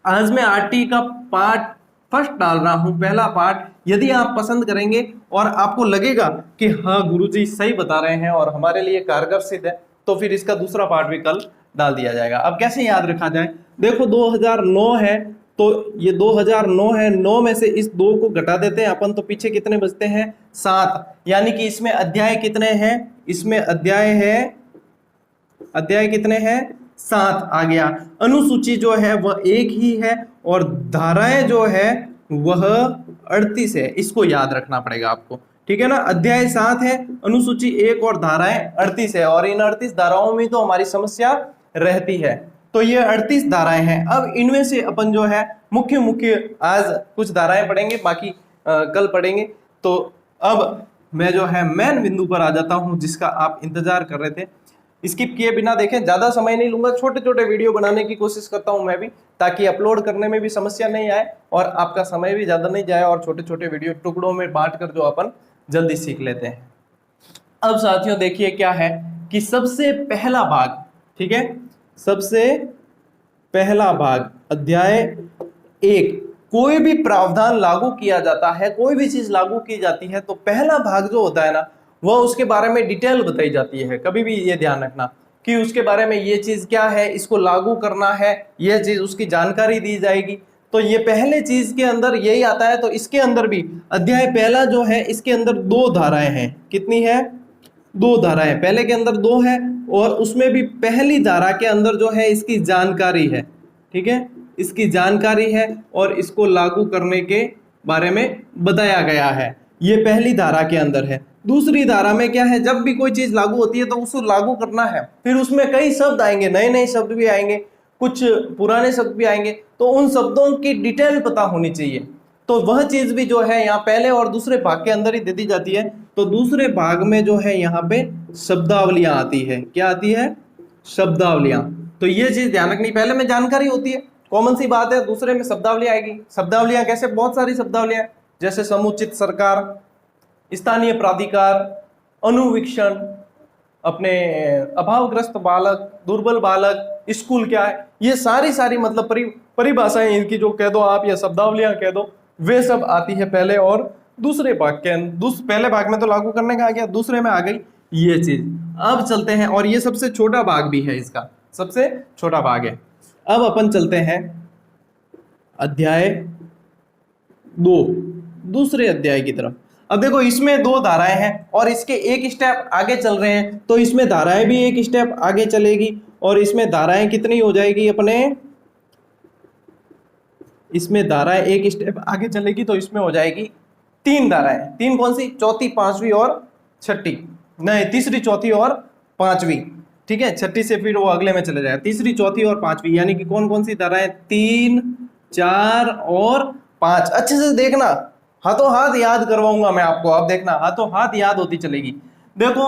आज मैं आरटी का पार्ट फर्स्ट डाल रहा हूं, पहला पार्ट। यदि आप पसंद करेंगे और आपको लगेगा कि हाँ गुरुजी सही बता रहे हैं और हमारे लिए कारगर सिद्ध है, तो फिर इसका दूसरा पार्ट भी कल डाल दिया जाएगा। अब कैसे याद रखा जाए, देखो 2009 है तो ये 2009 है, 9 में से इस 2 को घटा देते हैं अपन, तो पीछे कितने बचते हैं, 7। यानी कि इसमें अध्याय कितने हैं, इसमें अध्याय कितने हैं, 7 आ गया। अनुसूची जो है वह एक ही है और धाराएं जो है वह 38 है। इसको याद रखना पड़ेगा आपको, ठीक है ना। अध्याय 7 है, अनुसूची 1 और धाराएं 38 है, और इन 38 धाराओं में तो हमारी समस्या रहती है। तो ये 38 धाराएं हैं। अब इनमें से अपन जो है मुख्य मुख्य आज कुछ धाराएं पढ़ेंगे, बाकी कल पढ़ेंगे। तो अब मैं जो है मेन बिंदु पर आ जाता हूं जिसका आप इंतजार कर रहे थे। स्किप किए बिना देखें, ज्यादा समय नहीं लूंगा, छोटे छोटे वीडियो बनाने की कोशिश करता हूं मैं भी, ताकि अपलोड करने में भी समस्या नहीं आए और आपका समय भी ज्यादा नहीं जाए, और छोटे छोटे वीडियो टुकड़ों में बांट कर जो अपन जल्दी सीख लेते हैं। अब साथियों देखिए क्या है कि सबसे पहला भाग, ठीक है, सबसे पहला भाग अध्याय 1, कोई भी प्रावधान लागू किया जाता है, कोई भी चीज लागू की जाती है, तो पहला भाग जो होता है ना, वह उसके बारे में डिटेल बताई जाती है। कभी भी ये ध्यान रखना कि उसके बारे में ये चीज क्या है, इसको लागू करना है, यह चीज उसकी जानकारी दी जाएगी। तो ये पहले चीज के अंदर यही आता है। तो इसके अंदर भी अध्याय पहला जो है, इसके अंदर 2 धाराएं हैं। कितनी है, 2 धाराएं। पहले के अंदर 2 है और उसमें भी पहली धारा के अंदर जो है इसकी जानकारी है, ठीक है, इसकी जानकारी है और इसको लागू करने के बारे में बताया गया है। ये पहली धारा के अंदर है। दूसरी धारा में क्या है, जब भी कोई चीज लागू होती है तो उसको लागू करना है, फिर उसमें कई शब्द आएंगे, नए नए शब्द भी आएंगे, कुछ पुराने शब्द भी आएंगे, तो उन शब्दों की डिटेल पता होनी चाहिए। तो वह चीज भी जो है यहाँ पहले और दूसरे भाग के अंदर ही दे दी जाती है। तो दूसरे भाग में जो है यहाँ पे शब्दावलियां आती है। क्या आती है, शब्दावलियां। तो ये चीज ध्यान रखनी, पहले में जानकारी होती है, कॉमन सी बात है, दूसरे में शब्दावलियां आएगी। शब्दावलियां कैसे, बहुत सारी शब्दावलियां, जैसे समुचित सरकार, स्थानीय प्राधिकार, अनुवीक्षण, अपने अभावग्रस्त बालक, दुर्बल बालक, स्कूल क्या है, ये सारी मतलब परिभाषाएं इनकी जो कह दो आप, या शब्दावलियां कह दो, वे सब आती है पहले और दूसरे भाग के अंदर। पहले भाग में तो लागू करने का आ गया, दूसरे में आ गई ये चीज। अब चलते हैं, और ये सबसे छोटा भाग भी है, इसका सबसे छोटा भाग है। अब अपन चलते हैं अध्याय 2, दूसरे अध्याय की तरफ। अब देखो इसमें 2 धाराएं हैं और इसके एक स्टेप आगे चल रहे हैं, तो इसमें धाराएं भी एक स्टेप आगे चलेगी, और इसमें धाराएं कितनी हो जाएगी अपने, इसमें धाराएं एक स्टेप आगे चलेगी, तो इसमें हो जाएगी 3 धाराएं। 3 कौन सी, चौथी, पांचवी और छठी, नहीं तीसरी, चौथी और पांचवी, ठीक है। छठी से फिर वो अगले में चले जाएगा, तीसरी, चौथी और पांचवी, यानी कि कौन कौन सी धाराएं, 3, 4 और 5। अच्छे से देखना, हाथों हाथ याद करवाऊंगा मैं आपको। अब देखना, हाथों हाथ याद होती चलेगी। देखो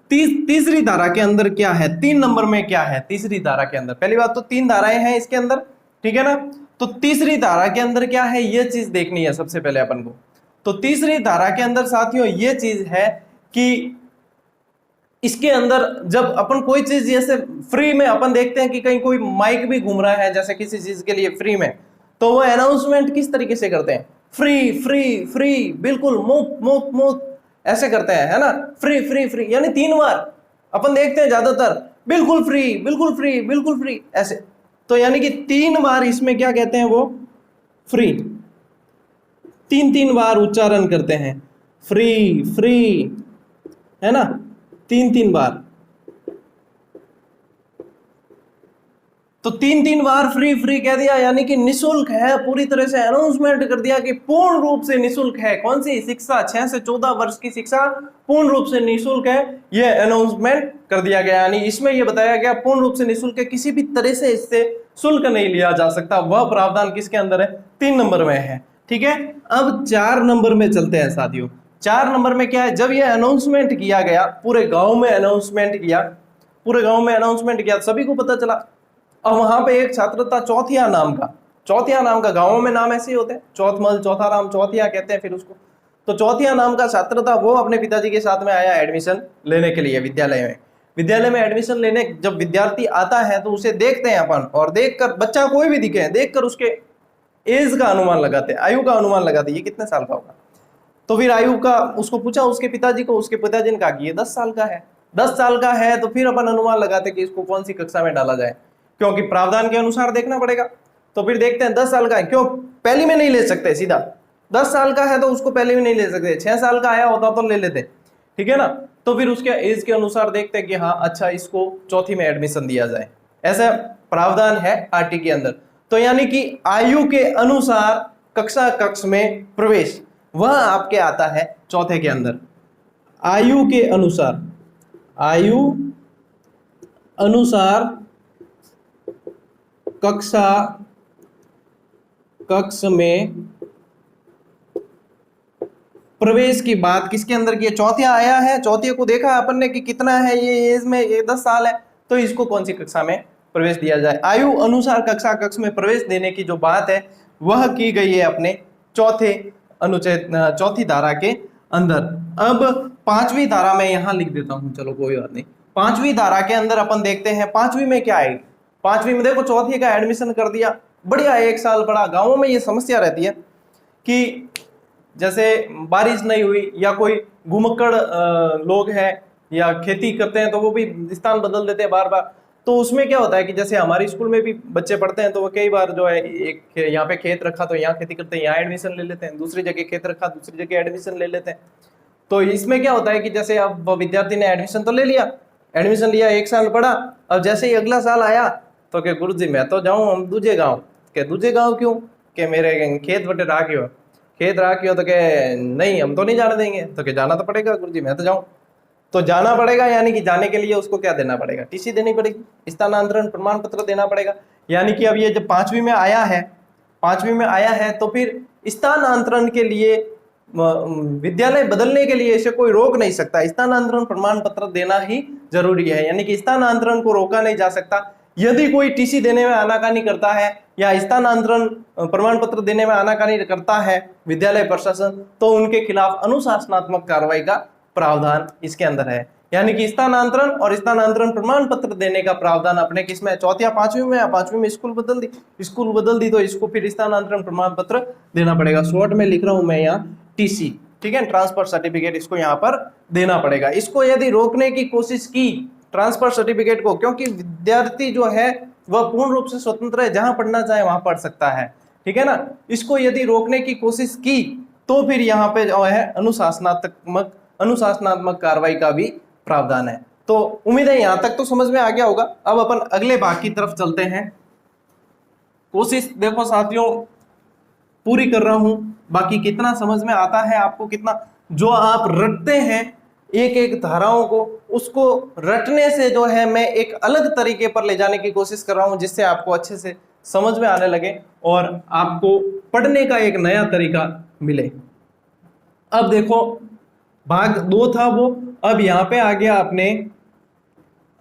तीसरी धारा के अंदर क्या है, 3 नंबर में क्या है, तीसरी धारा के अंदर, पहली बात तो 3 धाराएं हैं इसके अंदर, ठीक है ना। तो तीसरी धारा के अंदर क्या है, ये चीज देखनी है सबसे पहले अपन को। तो तीसरी धारा के अंदर साथियों ये चीज है कि इसके अंदर जब अपन कोई चीज, जैसे फ्री में अपन देखते हैं कि कहीं कोई माइक भी घूम रहा है, जैसे किसी चीज के लिए फ्री में, तो वो अनाउंसमेंट किस तरीके से करते हैं, फ्री फ्री फ्री, बिल्कुल मुफ्त मुफ्त मुफ्त, ऐसे करते हैं, है ना। फ्री फ्री फ्री यानी 3 बार अपन देखते हैं ज्यादातर, बिल्कुल फ्री बिल्कुल फ्री बिल्कुल फ्री, ऐसे। तो यानी कि 3 बार इसमें क्या कहते हैं, वो फ्री, 3 बार उच्चारण करते हैं, फ्री फ्री, है ना, 3 बार। तो 3 बार फ्री फ्री कह दिया, यानी कि निशुल्क है, पूरी तरह से अनाउंसमेंट कर दिया कि पूर्ण रूप से निशुल्क है। कौन सी शिक्षा, 6 से 14 वर्ष की शिक्षा पूर्ण रूप से निशुल्क है, यह अनाउंसमेंट कर दिया गया। यानी इसमें यह बताया गया पूर्ण रूप से निशुल्क है, किसी भी तरह से इससे शुल्क नहीं लिया जा सकता। वह प्रावधान किसके अंदर है, 3 नंबर में है, ठीक है। अब 4 नंबर में चलते हैं साथियों। 4 नंबर में क्या है, जब यह अनाउंसमेंट किया गया, पूरे गांव में अनाउंसमेंट किया, पूरे गांव में अनाउंसमेंट किया, सभी को पता चला। अब वहां पे एक छात्र था चौथिया नाम का, चौथिया नाम का, गांवों में नाम ऐसे ही होते हैं, चौथमल, चौथा राम, चौथिया कहते हैं फिर उसको। तो चौथिया नाम का छात्र था, वो अपने पिताजी के साथ में आया एडमिशन लेने के लिए विद्यालय में। विद्यालय में एडमिशन लेने जब विद्यार्थी आता है तो उसे देखते हैं अपन, और देखकर, बच्चा कोई भी दिखे, देखकर उसके एज का अनुमान लगाते हैं, आयु का अनुमान लगाते हैं, ये कितने साल का होगा। तो फिर आयु का उसको पूछा उसके पिताजी को, उसके पिताजी ने कहा कि ये 10 साल का है। 10 साल का है तो फिर अपन अनुमान लगाते कि इसको कौन सी कक्षा में डाला जाए, क्योंकि प्रावधान के अनुसार देखना पड़ेगा। तो फिर देखते हैं 10 साल का है, क्यों पहली में नहीं ले सकते सीधा, 10 साल का है तो उसको पहले में नहीं ले सकते, 6 साल का आया होता तो ले लेते, ठीक है ना। तो फिर उसके एज के अनुसार देखते हैं कि हाँ अच्छा इसको चौथी में एडमिशन दिया जाए, ऐसा प्रावधान है आरटी के अंदर। तो यानी कि आयु के अनुसार कक्षा कक्ष में प्रवेश वह आपके आता है चौथे के अंदर। आयु के अनुसार, आयु अनुसार कक्षा कक्ष में प्रवेश की बात किसके अंदर की है, चौथिया आया है, चौथिया को देखा अपन ने कि कितना है ये एज में, ये 10 साल है, तो इसको कौन सी कक्षा में प्रवेश दिया जाए। आयु अनुसार कक्षा कक्ष में प्रवेश देने की जो बात है वह की गई है अपने चौथे अनुच्छेद, चौथी धारा के अंदर। अब 5वीं धारा में यहां लिख देता हूं, चलो कोई बात नहीं। 5वीं धारा के अंदर अपन देखते हैं 5वीं में क्या है। 5वीं में देखो चौथी का एडमिशन कर दिया, बढ़िया 1 साल पढ़ा। गाँवों में ये समस्या रहती है कि जैसे बारिश नहीं हुई या कोई घुमक्कड़ लोग हैं या खेती करते हैं तो वो भी स्थान बदल देते हैं बार बार। तो उसमें क्या होता है कि जैसे हमारे स्कूल में भी बच्चे पढ़ते हैं तो वो कई बार जो है एक यहाँ पे खेत रखा तो यहाँ खेती करते हैं, यहाँ एडमिशन ले लेते हैं, दूसरी जगह खेत रखा दूसरी जगह एडमिशन ले लेते हैं। तो इसमें क्या होता है कि जैसे अब विद्यार्थी ने एडमिशन तो ले लिया, एडमिशन लिया 1 साल पढ़ा, अब जैसे ही अगला साल आया तो क्या गुरुजी मैं तो जाऊँ हम दूजे गाँव। क्या दूजे गाँव क्यों, कि मेरे खेत बटे राखी हो, खेत राखी हो, तो क्या नहीं हम तो नहीं जाने देंगे। तो क्या जाना तो पड़ेगा गुरुजी मैं तो जाऊँ। तो जाना पड़ेगा, यानी कि जाने के लिए उसको क्या देना पड़ेगा, टीसी देनी पड़ेगी, स्थानांतरण प्रमाण पत्र देना पड़ेगा। यानी कि अब ये जब 5वीं में आया है, 5वीं में आया है तो फिर स्थानांतरण के लिए विद्यालय बदलने के लिए इसे कोई रोक नहीं सकता, स्थानांतरण प्रमाण पत्र देना ही जरूरी है। यानी कि स्थानांतरण को रोका नहीं जा सकता। यदि कोई टीसी देने में आनाकानी करता है या स्थानांतरण प्रमाण पत्र देने में आनाकानी करता है विद्यालय प्रशासन, तो उनके खिलाफ अनुशासनात्मक कार्रवाई का प्रावधान इसके अंदर है। यानी कि स्थानांतरण और स्थानांतरण प्रमाण पत्र देने का प्रावधान अपने किसमें, चौथी 5वीं में, 5वीं में स्कूल बदल दी तो इसको फिर स्थानांतरण प्रमाण पत्र देना पड़ेगा। शॉर्ट में लिख रहा हूं मैं यहाँ टीसी, ठीक है, ट्रांसफर सर्टिफिकेट इसको यहाँ पर देना पड़ेगा। इसको यदि रोकने की कोशिश की ट्रांसफर सर्टिफिकेट को, क्योंकि विद्यार्थी जो है वह पूर्ण रूप से स्वतंत्र है, जहां पढ़ना चाहे वहां पढ़ सकता है, ठीक है ना। इसको यदि रोकने की कोशिश की तो फिर यहाँ पे जो है अनुशासनात्मक कार्रवाई का भी प्रावधान है। तो उम्मीद है यहां तक तो समझ में आ गया होगा। अब अपन अगले भाग की तरफ चलते हैं। कोशिश देखो साथियों पूरी कर रहा हूं, बाकी कितना समझ में आता है आपको, कितना जो आप रटते हैं एक एक धाराओं को, उसको रटने से जो है मैं एक अलग तरीके पर ले जाने की कोशिश कर रहा हूं, जिससे आपको अच्छे से समझ में आने लगे और आपको पढ़ने का एक नया तरीका मिले। अब देखो भाग 2 था वो, अब यहाँ पे आ गया अपने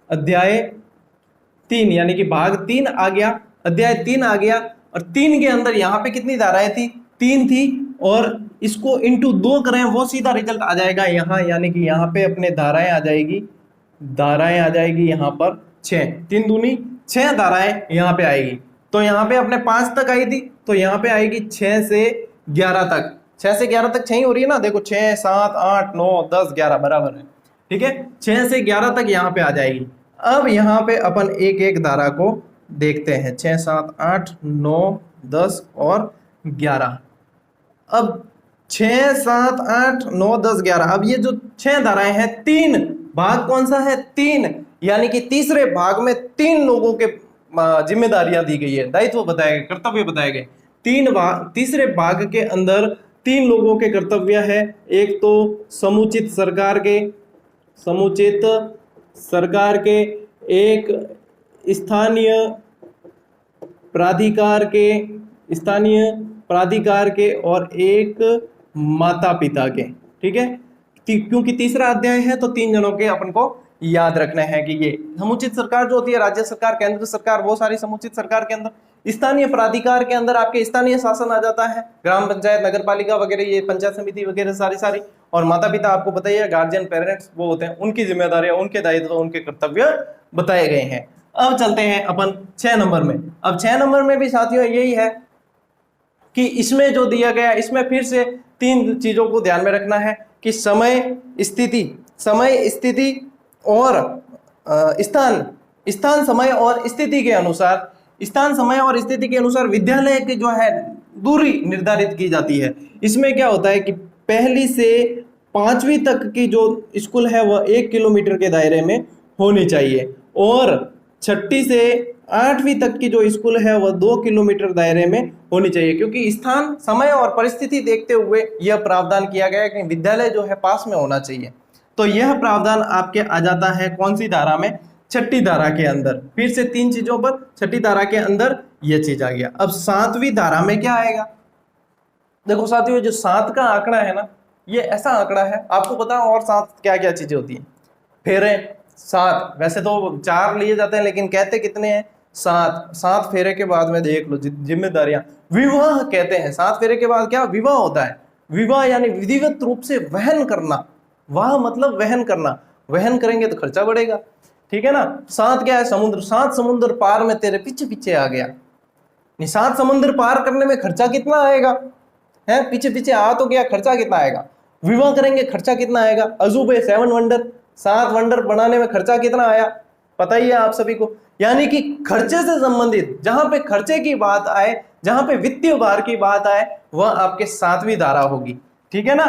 अध्याय 3, यानी कि भाग 3 आ गया, अध्याय 3 आ गया। और 3 के अंदर यहाँ पे कितनी धाराएं थी, 3 थी, और इसको इंटू 2 करें वो सीधा रिजल्ट आ जाएगा यहाँ। यानी कि यहाँ पे अपने धाराएं आ जाएगी यहाँ पर 6, 3 दूनी 6 धाराएं यहाँ पे आएगी। तो यहाँ पे अपने 5 तक आई थी, तो यहाँ पे आएगी 6 से 11 तक, 6 से 11 तक 6 ही हो रही है ना, देखो 6, 7, 8, 9, 10, 11 बराबर है, ठीक है, 6 से 11 तक यहाँ पे आ जाएगी। अब यहाँ पे अपन एक एक धारा को देखते हैं, 6, 7, 8, 9, 10 और 11। अब 6, 7, 8, 9, 10, 11, अब ये जो 6 धाराएं हैं, 3 भाग कौन सा है, 3, यानी कि तीसरे भाग में 3 लोगों के जिम्मेदारियां दी गई है, दायित्व बताए गए, कर्तव्य बताए गए। तीसरे भाग के अंदर 3 लोगों के कर्तव्य है। एक तो समुचित सरकार के, एक स्थानीय प्राधिकार के और एक माता पिता के, ठीक है। क्योंकि तीसरा अध्याय है तो 3 जनों के अपन को याद रखना है कि ये समुचित सरकार जो होती है, राज्य सरकार, केंद्र सरकार, वो सारी समुचित सरकार के अंदर। स्थानीय प्राधिकार के अंदर आपके स्थानीय शासन आ जाता है, ग्राम पंचायत, नगर पालिका वगैरह, ये पंचायत समिति वगैरह सारी। और माता पिता आपको बताइए, गार्जियन, पेरेंट्स वो होते हैं, उनकी जिम्मेदारियां, उनके दायित्व, उनके कर्तव्य बताए गए हैं। अब चलते हैं अपन 6 नंबर में। अब 6 नंबर में भी साथियों यही है कि इसमें जो दिया गया, इसमें फिर से 3 चीजों को ध्यान में रखना है कि समय स्थिति और स्थान समय और स्थिति के अनुसार, स्थान समय और स्थिति के अनुसार विद्यालय की जो है दूरी निर्धारित की जाती है। इसमें क्या होता है कि पहली से 5वीं तक की जो स्कूल है वह 1 किलोमीटर के दायरे में होनी चाहिए, और 6ठी से 8वीं तक की जो स्कूल है वह 2 किलोमीटर दायरे में होनी चाहिए, क्योंकि स्थान समय और परिस्थिति देखते हुए यह प्रावधान किया गया है कि विद्यालय जो है पास में होना चाहिए। तो यह प्रावधान आपके आ जाता है कौन सी धारा में? 6ठी धारा के अंदर। फिर से 3 चीजों पर 6ठी धारा के अंदर यह चीज आ गया। अब 7वीं धारा में क्या आएगा? देखो साथियों, जो 7 का आंकड़ा है ना, ये ऐसा आंकड़ा है, आपको पता है और 7 क्या क्या चीजें होती हैं? फेरे 7, वैसे तो 4 लिए जाते हैं लेकिन कहते कितने हैं? 7 फेरे के बाद में देख लो जिम्मेदारियां, विवाह कहते हैं। 7 फेरे के बाद क्या विवाह होता है? विवाह यानी विधिवत रूप से वहन करना। वाह मतलब वहन करना, वहन करेंगे तो खर्चा बढ़ेगा, ठीक है ना। 7 क्या है? समुद्र। 7 समुद्र पार में तेरे पीछे पीछे आ गया। 7 समुद्र पार करने में खर्चा कितना आएगा? है पीछे पीछे आ तो गया, खर्चा कितना आएगा? विवाह करेंगे खर्चा कितना आएगा? अजूबे 7 वंडर, 7 वंडर बनाने में खर्चा कितना आया? पता ही है आप सभी को। यानी कि खर्चे से संबंधित, जहां पे खर्चे की बात आए, जहां पे वित्तीय भार की बात आए, वह आपके 7वीं धारा होगी, ठीक है ना।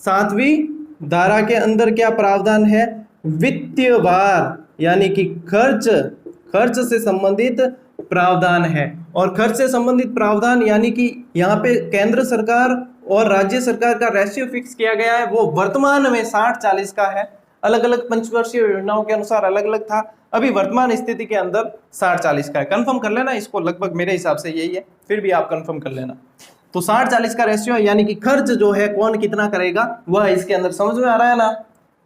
7वीं धारा के अंदर क्या प्रावधान है? वित्तीय भार यानी कि खर्च से संबंधित प्रावधान है। और खर्च से संबंधित प्रावधान यानी कि यहाँ पे केंद्र सरकार और राज्य सरकार का रेशियो फिक्स किया गया है, वो वर्तमान में 60-40 का है। अलग अलग पंचवर्षीय योजनाओं के अनुसार अलग अलग था, अभी वर्तमान स्थिति के अंदर 60-40 का है। कंफर्म कर लेना इसको, लगभग मेरे हिसाब से यही है, फिर भी आप कंफर्म कर लेना। तो 60-40 का रेशियो यानी कि खर्च जो है कौन कितना करेगा वह इसके अंदर। समझ में आ रहा है ना?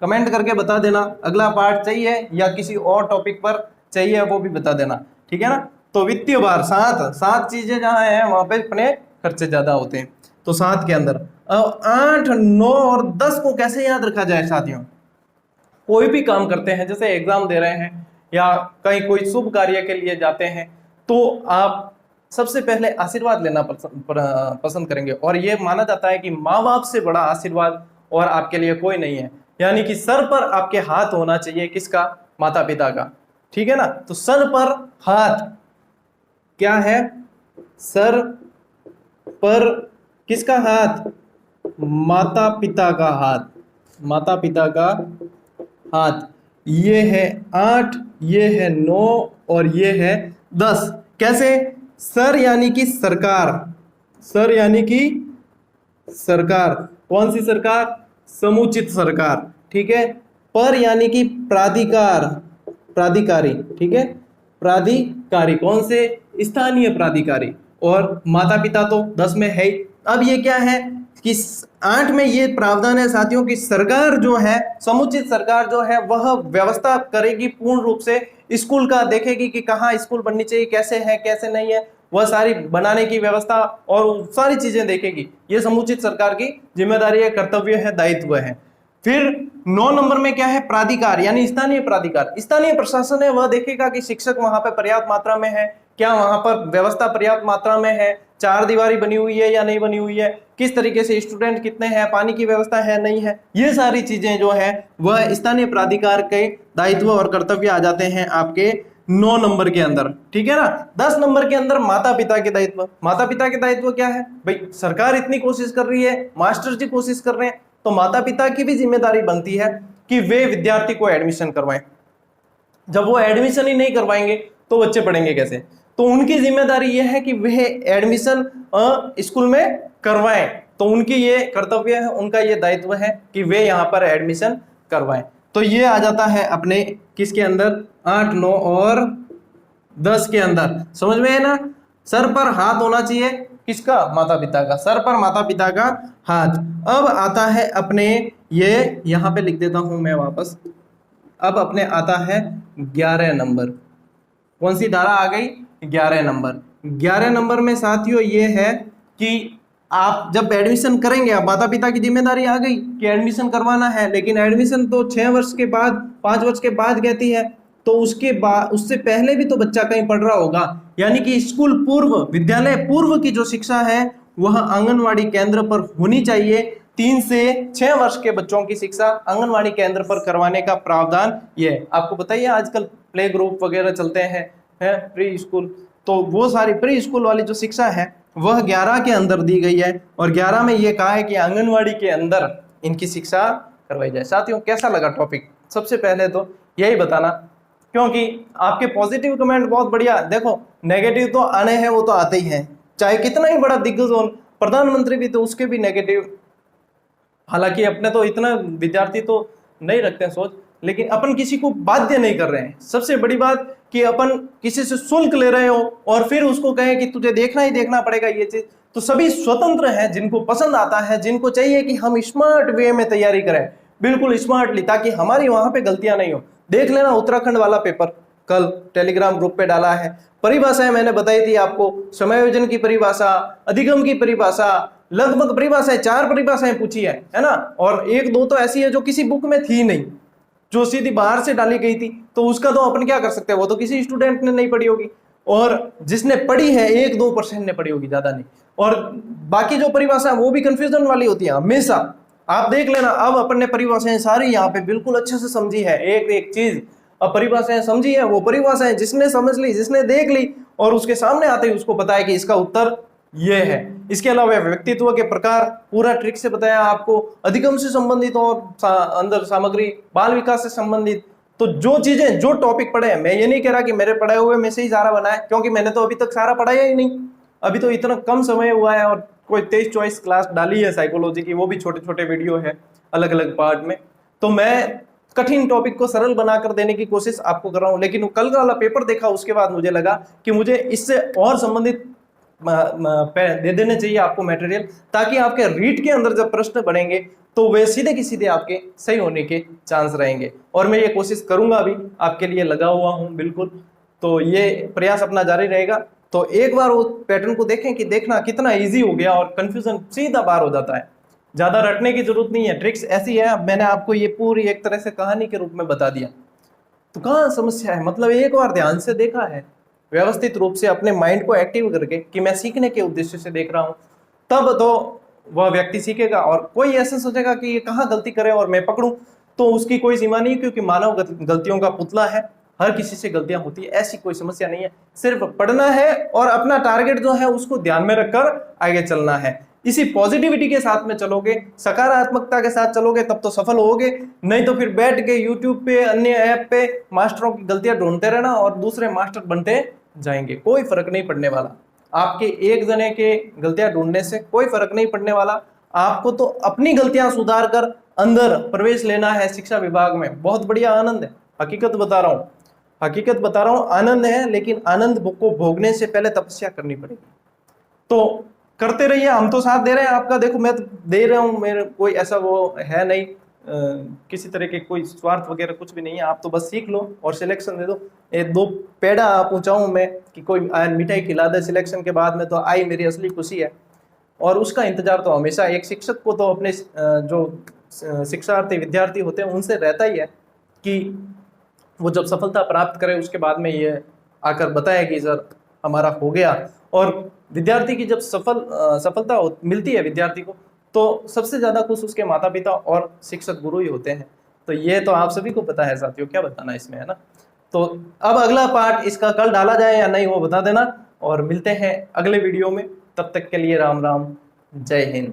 कमेंट करके बता देना। अगला पार्ट चाहिए या किसी और टॉपिक पर चाहिए वो भी बता देना, ठीक है ना। तो वित्तीय भार 7 चीजें जहां है वहां पे अपने खर्चे ज्यादा होते हैं। तो 7 के अंदर अब 8, 9 और 10 को कैसे याद रखा जाए साथियों? कोई भी काम करते हैं, जैसे एग्जाम दे रहे हैं या कहीं कोई शुभ कार्य के लिए जाते हैं, तो आप सबसे पहले आशीर्वाद लेना पसंद करेंगे, और ये माना जाता है कि माँ बाप से बड़ा आशीर्वाद और आपके लिए कोई नहीं है। यानी कि सर पर आपके हाथ होना चाहिए, किसका? माता पिता का, ठीक है ना। तो सर पर हाथ क्या है? सर पर किसका हाथ? माता पिता का हाथ, माता पिता का हाथ। ये है 8, ये है 9 और ये है 10। कैसे? सर यानी कि सरकार, सर यानी कि सरकार, कौन सी सरकार? समुचित सरकार, ठीक है। पर यानी कि प्राधिकार, प्राधिकारी, ठीक है, प्राधिकारी, कौन से? स्थानीय प्राधिकारी। और माता पिता तो 10 में है ही। अब ये क्या है कि 8 में ये प्रावधान है साथियों की सरकार जो है, समुचित सरकार जो है वह व्यवस्था करेगी, पूर्ण रूप से स्कूल का देखेगी कि कहाँ स्कूल बननी चाहिए, कैसे है कैसे नहीं है, वह सारी बनाने की व्यवस्था और सारी चीजें देखेगी। ये समुचित सरकार की जिम्मेदारी है, कर्तव्य है, दायित्व है। फिर 9 नंबर में क्या है? प्राधिकार यानी स्थानीय प्राधिकार। स्थानीय प्रशासन है, वह देखेगा कि शिक्षक वहां पर पर्याप्त मात्रा में है, क्या वहां पर व्यवस्था पर्याप्त मात्रा में है, 4 दीवारी बनी हुई है या नहीं बनी हुई है, किस तरीके से स्टूडेंट कितने हैं, पानी की व्यवस्था है नहीं है। ये सारी चीजें जो है वह स्थानीय प्राधिकार के दायित्व और कर्तव्य आ जाते हैं आपके 9 नंबर के अंदर, ठीक है ना। 10 नंबर के अंदर माता पिता के दायित्व। माता पिता के दायित्व क्या है भाई? सरकार इतनी कोशिश कर रही है, मास्टर जी कोशिश कर रहे हैं, तो माता पिता की भी जिम्मेदारी बनती है कि वे विद्यार्थी को एडमिशन करवाएं। जब वो एडमिशन ही नहीं करवाएंगे तो बच्चे पढ़ेंगे कैसे? तो उनकी जिम्मेदारी यह है कि वे एडमिशन स्कूल में करवाएं। तो उनकी ये कर्तव्य है, उनका ये दायित्व है कि वे यहाँ पर एडमिशन करवाएं। तो ये आ जाता है अपने किसके अंदर? 8, 9 और 10 के अंदर। समझ में है ना? सर पर हाथ होना चाहिए, किसका? माता पिता का। सर पर माता पिता का हाथ। अब आता है अपने, ये यहाँ पे लिख देता हूं मैं वापस। अब अपने आता है 11 नंबर। कौन सी धारा आ गई? 11 नंबर। 11 नंबर में साथियों ये है कि आप जब एडमिशन करेंगे, अब माता पिता की जिम्मेदारी आ गई कि एडमिशन करवाना है, लेकिन एडमिशन तो 6 वर्ष के बाद, 5 वर्ष के बाद कहती है, तो उसके बाद, उससे पहले भी तो बच्चा कहीं पढ़ रहा होगा। यानी कि स्कूल पूर्व, विद्यालय पूर्व की जो शिक्षा है वह आंगनवाड़ी केंद्र पर होनी चाहिए। 3 से 6 वर्ष के बच्चों की शिक्षा आंगनवाड़ी केंद्र पर करवाने का प्रावधान ये है। आपको पता ही है आजकल प्ले ग्रुप वगैरह चलते हैं, है प्री स्कूल, तो वो सारी प्री स्कूल वाली जो शिक्षा है वह 11 के अंदर दी गई है और 11 में ये कहा है कि आंगनवाड़ी के अंदर इनकी शिक्षा करवाई जाए। साथियों कैसा लगा टॉपिक? सबसे पहले तो यही बताना, क्योंकि आपके पॉजिटिव कमेंट बहुत बढ़िया, देखो नेगेटिव तो आने हैं, वो तो आते ही हैं, चाहे कितना ही बड़ा दिग्गज हो, प्रधानमंत्री भी तो उसके भी नेगेटिव, हालांकि अपने तो इतना विद्यार्थी तो नहीं रखते हैं सोच, लेकिन अपन किसी को बाध्य नहीं कर रहे हैं। सबसे बड़ी बात कि अपन किसी से शुल्क ले रहे हो और फिर उसको कहें कि तुझे देखना ही देखना पड़ेगा ये चीज, तो सभी स्वतंत्र हैं, जिनको पसंद आता है, जिनको चाहिए कि हम स्मार्ट वे में तैयारी करें, बिल्कुल स्मार्टली, ताकि हमारी वहां पे गलतियां नहीं हो। देख लेना उत्तराखंड वाला पेपर कल टेलीग्राम ग्रुप पे डाला है, परिभाषाएं मैंने बताई थी आपको, समायोजन की परिभाषा, अधिगम की परिभाषा, लगभग परिभाषाएं 4 परिभाषाएं पूछी है ना, और 1-2 तो ऐसी है जो किसी बुक में थी नहीं, जो सीधी बाहर से डाली गई थी, तो उसका तो अपन क्या कर सकते हैं, वो तो किसी स्टूडेंट ने नहीं पढ़ी होगी, और जिसने पढ़ी है 1-2% ने पढ़ी होगी, ज्यादा नहीं। और बाकी जो परिभाषा वो भी कंफ्यूजन वाली होती है हमेशा, आप देख लेना। अब अपन ने परिभाषाएं सारी यहाँ पे बिल्कुल अच्छे से समझी है, एक एक चीज अब परिभाषाएं समझी है, वो परिभाषाएं जिसने समझ ली, जिसने देख ली और उसके सामने आते ही उसको पता है कि इसका उत्तर ये है। इसके अलावा व्यक्तित्व के प्रकार पूरा ट्रिक से बताया आपको, अधिगम से संबंधित और अंदर सामग्री, बाल विकास से संबंधित, तो जो चीजें जो टॉपिक पढ़े हैं, मैं ये नहीं कह रहा कि मेरे पढ़े हुए में से ही सारा बना है, क्योंकि मैंने तो अभी तक सारा पढ़ाया ही नहीं, अभी तो इतना कम समय हुआ है, और कोई 23 चॉइस क्लास डाली है साइकोलॉजी की, वो भी छोटे छोटे वीडियो है अलग अलग पार्ट में, तो मैं कठिन टॉपिक को सरल बनाकर देने की कोशिश आपको कर रहा हूं। लेकिन कल वाला पेपर देखा उसके बाद मुझे लगा कि मुझे इससे और संबंधित दे देने चाहिए आपको मटेरियल, ताकि आपके रीड के अंदर जब प्रश्न बनेंगे तो वे सीधे की सीधे आपके सही होने के चांस रहेंगे, और मैं ये कोशिश करूंगा, अभी आपके लिए लगा हुआ हूं बिल्कुल, तो ये प्रयास अपना जारी रहेगा। तो एक बार वो पैटर्न को देखें कि देखना कितना इजी हो गया और कंफ्यूजन सीधा बाहर हो जाता है, ज्यादा रटने की जरूरत नहीं है। ट्रिक्स ऐसी है, मैंने आपको ये पूरी एक तरह से कहानी के रूप में बता दिया, तो कहाँ समस्या है, मतलब एक बार ध्यान से देखा है, व्यवस्थित रूप से अपने माइंड को एक्टिव करके कि मैं सीखने के उद्देश्य से देख रहा हूं, तब तो वह व्यक्ति सीखेगा। और कोई ऐसा सोचेगा कि ये कहाँ गलती करे और मैं पकड़ूं, तो उसकी कोई सीमा नहीं, क्योंकि मानव गलतियों का पुतला है, हर किसी से गलतियां होती है, ऐसी कोई समस्या नहीं है। सिर्फ पढ़ना है और अपना टारगेट जो है उसको ध्यान में रखकर आगे चलना है। इसी पॉजिटिविटी के साथ में चलोगे, सकारात्मकता के साथ चलोगे, तब तो सफल होगे। नहीं तो फिर बैठ के यूट्यूब पे, अन्य ऐप पे मास्टरों की गलतियां ढूंढते रहना और दूसरे मास्टर बनते जाएंगे, कोई फर्क नहीं पड़ने वाला। आपके एक जने के गलतियां ढूंढने से कोई फर्क नहीं पड़ने वाला। आपको तो अपनी गलतियां सुधार कर अंदर प्रवेश लेना है शिक्षा विभाग में। बहुत बढ़िया आनंद है, हकीकत बता रहा हूँ, हकीकत बता रहा हूँ, आनंद है, लेकिन आनंद को भोगने से पहले तपस्या करनी पड़ेगी। तो करते रहिए, हम तो साथ दे रहे हैं आपका, देखो मैं तो दे रहा हूँ, मेरे कोई ऐसा वो है नहीं, किसी तरह के कोई स्वार्थ वगैरह कुछ भी नहीं है। आप तो बस सीख लो और सिलेक्शन दे दो। 2 पेड़ा पूछाऊं मैं कि कोई मिठाई खिला दे सिलेक्शन के बाद में, तो आई मेरी असली खुशी है। और उसका इंतजार तो हमेशा एक शिक्षक को तो अपने जो शिक्षार्थी विद्यार्थी होते हैं उनसे रहता ही है, कि वो जब सफलता प्राप्त करे उसके बाद में ये आकर बताए कि सर हमारा हो गया। और विद्यार्थी की जब सफलता मिलती है विद्यार्थी को, तो सबसे ज्यादा खुश उसके माता पिता और शिक्षक गुरु ही होते हैं। तो ये तो आप सभी को पता है साथियों, क्या बताना इसमें, है ना। तो अब अगला पार्ट इसका कल डाला जाए या नहीं वो बता देना, और मिलते हैं अगले वीडियो में। तब तक के लिए राम राम, जय हिंद।